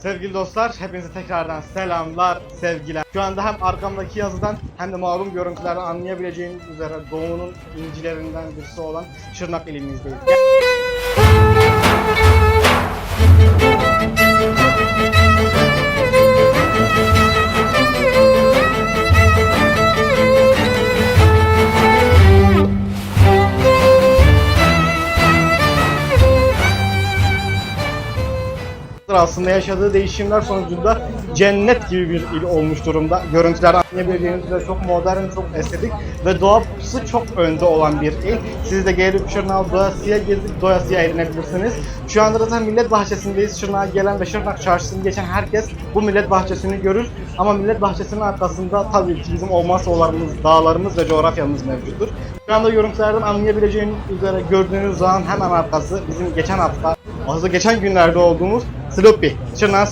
Sevgili dostlar, hepinize tekrardan selamlar, sevgiler. Şu anda hem arkamdaki yazıdan hem de malum görüntülerden anlayabileceğiniz üzere Doğu'nun incilerinden birisi olan Şırnak ilimizdeyiz. Aslında yaşadığı değişimler sonucunda cennet gibi bir il olmuş durumda. Görüntüler anlayabileceğiniz üzere çok modern, çok estetik ve doğası çok önde olan bir il. Siz de gelip Şırnak'a doyasıya gezip doyasıya eğlenebilirsiniz. Şu anda zaten Millet Bahçesi'ndeyiz. Şırnak'a gelen ve Şırnak Çarşısı'nı geçen herkes bu Millet Bahçesi'ni görür. Ama Millet Bahçesi'nin arkasında tabii ki bizim olmazsa olmazlarımız, dağlarımız ve coğrafyamız mevcuttur. Şu anda görüntülerden anlayabileceğiniz üzere gördüğünüz zaman hemen arkası bizim geçen hafta, aslında geçen günlerde olduğumuz Slopi, Şırnak'ın